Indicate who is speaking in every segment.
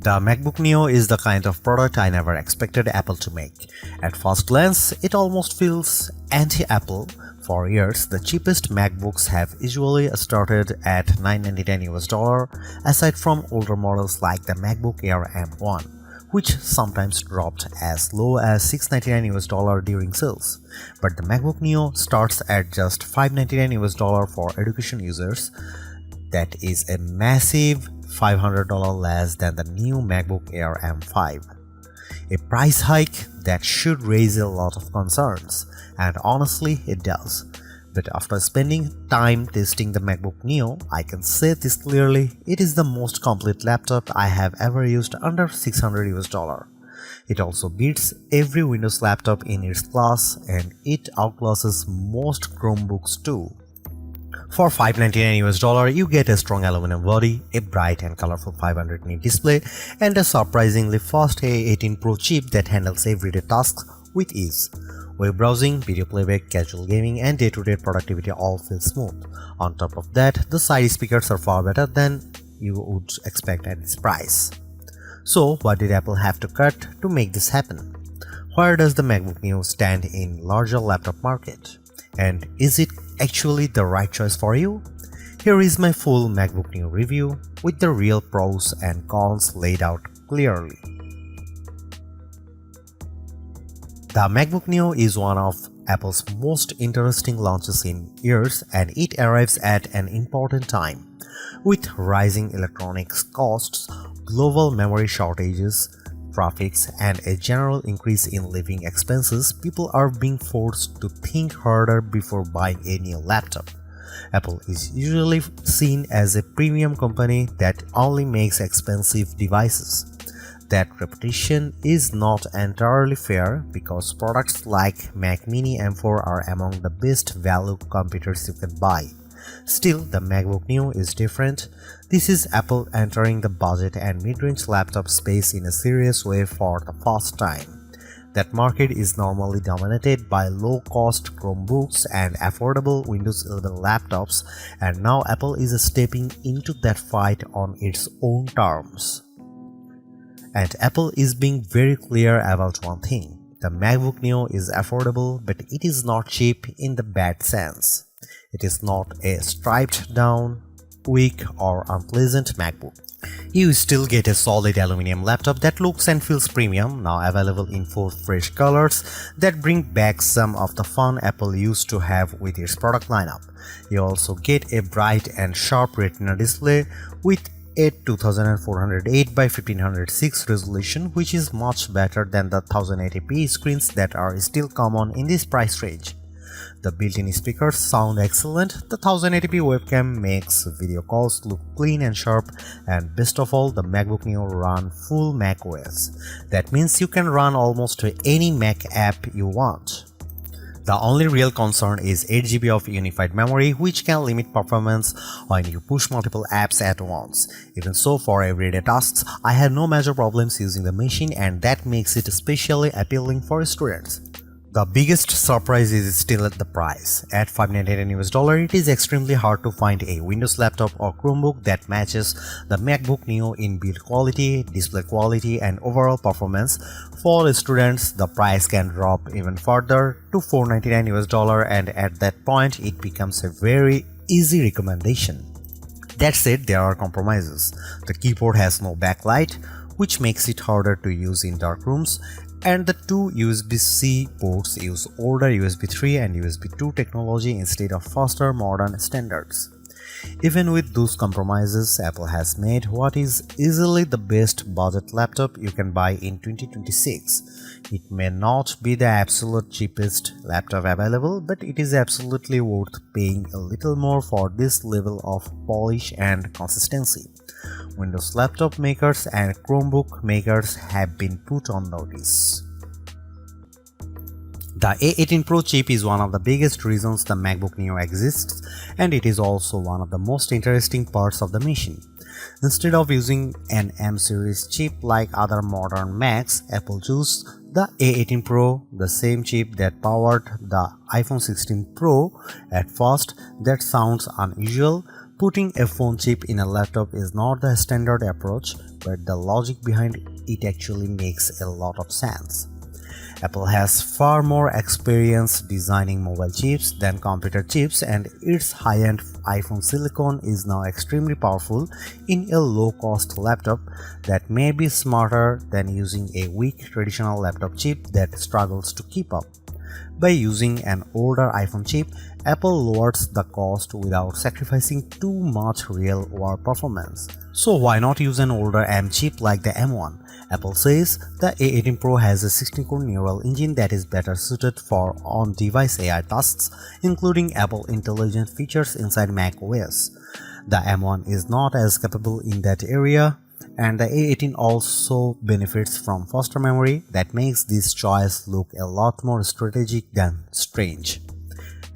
Speaker 1: The MacBook Neo is the kind of product I never expected Apple to make. At first glance, it almost feels anti-Apple. For years, the cheapest MacBooks have usually started at $999 aside from older models like the MacBook Air M1, which sometimes dropped as low as $699 during sales. But the MacBook Neo starts at just $599 for education users. That is a massive $500 less than the new MacBook Air M5. A price hike that should raise a lot of concerns, and honestly it does. But after spending time testing the MacBook Neo, I can say this clearly, it is the most complete laptop I have ever used under $600. It also beats every Windows laptop in its class, and it outclasses most Chromebooks too. For $599 you get a strong aluminum body, a bright and colorful 500 nit display, and a surprisingly fast A18 Pro chip that handles everyday tasks with ease. Web browsing, video playback, casual gaming, and day-to-day productivity all feel smooth. On top of that, the side speakers are far better than you would expect at this price. So what did Apple have to cut to make this happen? Where does the MacBook Neo stand in larger laptop market? And is it actually the right choice for you? Here is my full MacBook Neo review with the real pros and cons laid out clearly. The MacBook Neo is one of Apple's most interesting launches in years, and it arrives at an important time. With rising electronics costs, global memory shortages, traffics, and a general increase in living expenses, people are being forced to think harder before buying a new laptop. Apple is usually seen as a premium company that only makes expensive devices. That reputation is not entirely fair because products like Mac Mini M4 are among the best value computers you can buy. Still, the MacBook Neo is different. This is Apple entering the budget and mid-range laptop space in a serious way for the first time. That market is normally dominated by low-cost Chromebooks and affordable Windows 11 laptops, and now Apple is stepping into that fight on its own terms. And Apple is being very clear about one thing. The MacBook Neo is affordable, but it is not cheap in the bad sense. It is not a stripped down, weak or unpleasant MacBook. You still get a solid aluminum laptop that looks and feels premium, now available in 4 fresh colors that bring back some of the fun Apple used to have with its product lineup. You also get a bright and sharp Retina display with a 2408 by 1506 resolution, which is much better than the 1080p screens that are still common in this price range. The built-in speakers sound excellent, the 1080p webcam makes video calls look clean and sharp, and best of all, the MacBook Neo runs full macOS. That means you can run almost any Mac app you want. The only real concern is 8GB of unified memory, which can limit performance when you push multiple apps at once. Even so, for everyday tasks, I had no major problems using the machine, and that makes it especially appealing for students. The biggest surprise is still at the price. At $599, it is extremely hard to find a Windows laptop or Chromebook that matches the MacBook Neo in build quality, display quality, and overall performance. For students, the price can drop even further to $499, and at that point, it becomes a very easy recommendation. That said, there are compromises. The keyboard has no backlight, which makes it harder to use in dark rooms, and the 2 USB-C ports use older USB 3 and USB 2 technology instead of faster modern standards. Even with those compromises, Apple has made what is easily the best budget laptop you can buy in 2026. It may not be the absolute cheapest laptop available, but it is absolutely worth paying a little more for this level of polish and consistency. Windows laptop makers and Chromebook makers have been put on notice. The A18 Pro chip is one of the biggest reasons the MacBook Neo exists, and it is also one of the most interesting parts of the machine. Instead of using an M-series chip like other modern Macs, Apple chose the A18 Pro, the same chip that powered the iPhone 16 Pro. At first, that sounds unusual. Putting a phone chip in a laptop is not the standard approach, but the logic behind it actually makes a lot of sense. Apple has far more experience designing mobile chips than computer chips, and its high-end iPhone silicon is now extremely powerful in a low-cost laptop that may be smarter than using a weak traditional laptop chip that struggles to keep up. By using an older iPhone chip, Apple lowers the cost without sacrificing too much real-world performance. So why not use an older M chip like the M1? Apple says the A18 Pro has a 16-core neural engine that is better suited for on-device AI tasks, including Apple Intelligent features inside macOS. The M1 is not as capable in that area, and the A18 also benefits from faster memory that makes this choice look a lot more strategic than strange.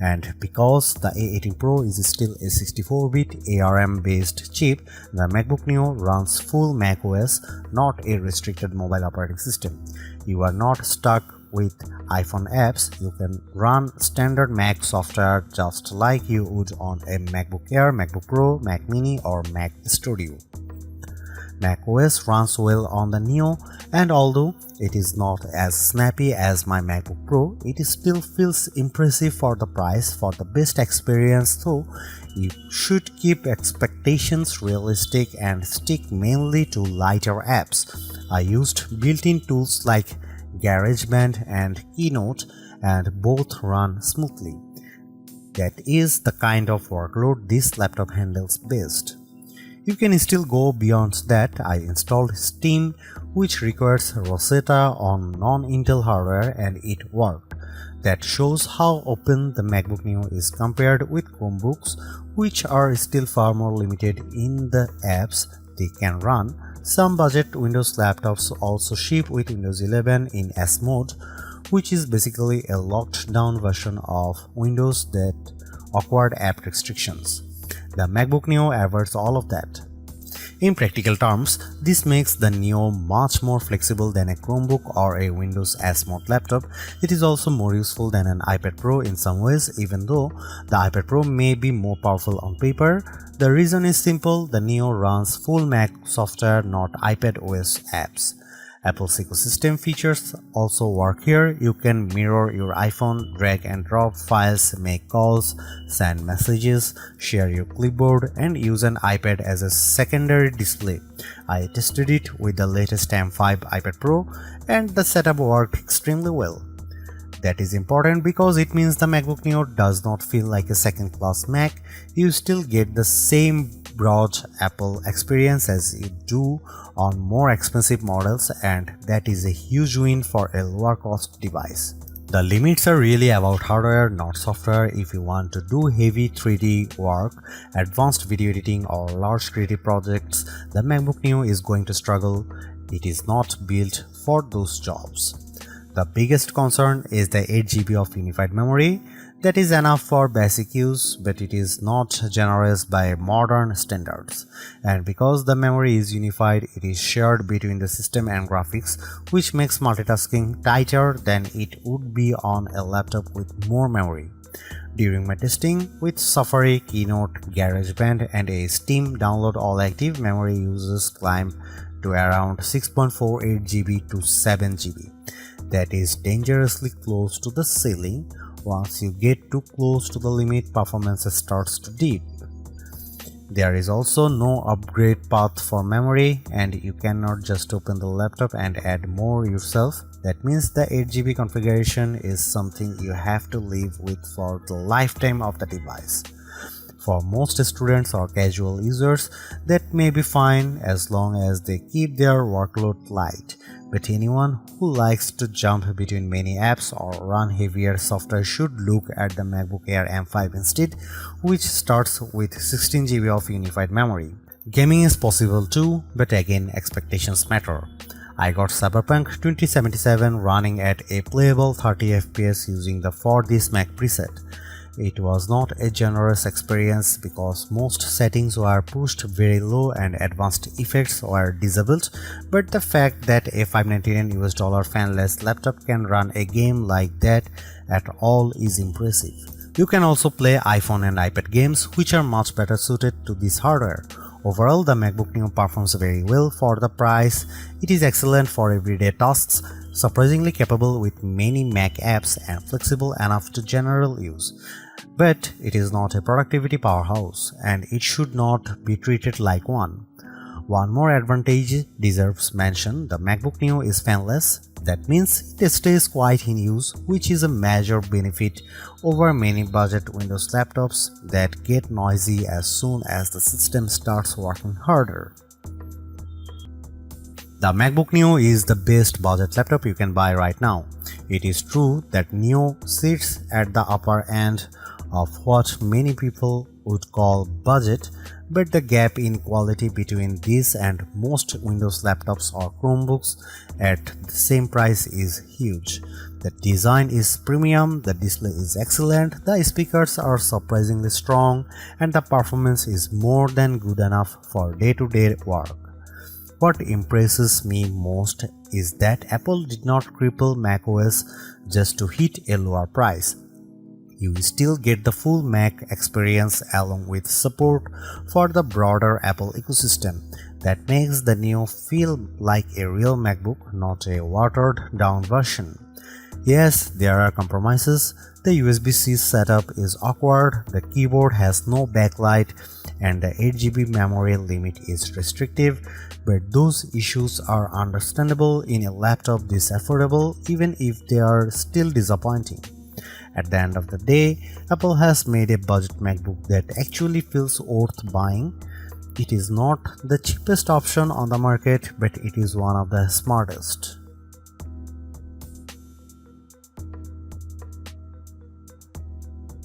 Speaker 1: And because the A18 Pro is still a 64-bit ARM-based chip, the MacBook Neo runs full macOS, not a restricted mobile operating system. You are not stuck with iPhone apps. You can run standard Mac software just like you would on a MacBook Air, MacBook Pro, Mac Mini, or Mac Studio. macOS runs well on the Neo, and although it is not as snappy as my MacBook Pro, it still feels impressive for the price. For the best experience though, you should keep expectations realistic and stick mainly to lighter apps. I used built-in tools like GarageBand and Keynote, and both run smoothly. That is the kind of workload this laptop handles best. You can still go beyond that. I installed Steam, which requires Rosetta on non-Intel hardware, and it worked. That shows how open the MacBook Neo is compared with Chromebooks, which are still far more limited in the apps they can run. Some budget Windows laptops also ship with Windows 11 in S mode, which is basically a locked down version of Windows that awkward app restrictions. The MacBook Neo avoids all of that. In practical terms, this makes the Neo much more flexible than a Chromebook or a Windows S Mode laptop. It is also more useful than an iPad Pro in some ways, even though the iPad Pro may be more powerful on paper. The reason is simple: the Neo runs full Mac software, not iPad OS apps. Apple's ecosystem features also work here. You can mirror your iPhone, drag and drop files, make calls, send messages, share your clipboard, and use an iPad as a secondary display. I tested it with the latest M5 iPad Pro, and the setup worked extremely well. That is important because it means the MacBook Neo does not feel like a second-class Mac. You still get the same broad Apple experience as you do on more expensive models, and that is a huge win for a lower cost device. The limits are really about hardware, not software. If you want to do heavy 3D work, advanced video editing, or large creative projects, the MacBook Neo is going to struggle. It is not built for those jobs. The biggest concern is the 8GB of unified memory. That is enough for basic use, but it is not generous by modern standards. And because the memory is unified, it is shared between the system and graphics, which makes multitasking tighter than it would be on a laptop with more memory. During my testing with Safari, Keynote, GarageBand, and a Steam download, all active memory uses climb to around 6.48 GB to 7 GB. That is dangerously close to the ceiling. Once you get too close to the limit, performance starts to dip. There is also no upgrade path for memory, and you cannot just open the laptop and add more yourself. That means the 8GB configuration is something you have to live with for the lifetime of the device. For most students or casual users, that may be fine as long as they keep their workload light. But anyone who likes to jump between many apps or run heavier software should look at the MacBook Air M5 instead, which starts with 16GB of unified memory. Gaming is possible too, but again, expectations matter. I got Cyberpunk 2077 running at a playable 30 FPS using the For This Mac preset. It was not a generous experience because most settings were pushed very low and advanced effects were disabled, but the fact that a $599 fanless laptop can run a game like that at all is impressive. You can also play iPhone and iPad games, which are much better suited to this hardware. Overall, the MacBook Neo performs very well for the price. It is excellent for everyday tasks, surprisingly capable with many Mac apps and flexible enough to general use. But it is not a productivity powerhouse, and it should not be treated like one. One more advantage deserves mention: the MacBook Neo is fanless. That means it stays quiet in use, which is a major benefit over many budget Windows laptops that get noisy as soon as the system starts working harder. The MacBook Neo is the best budget laptop you can buy right now. It is true that Neo sits at the upper end of what many people would call budget, but the gap in quality between this and most Windows laptops or Chromebooks at the same price is huge. The design is premium, the display is excellent, the speakers are surprisingly strong, and the performance is more than good enough for day-to-day work. What impresses me most is that Apple did not cripple macOS just to hit a lower price. You still get the full Mac experience along with support for the broader Apple ecosystem. That makes the Neo feel like a real MacBook, not a watered down version. Yes, there are compromises. The USB-C setup is awkward, the keyboard has no backlight, and the 8GB memory limit is restrictive, but those issues are understandable in a laptop this affordable, even if they are still disappointing. At the end of the day, Apple has made a budget MacBook that actually feels worth buying. It is not the cheapest option on the market, but it is one of the smartest.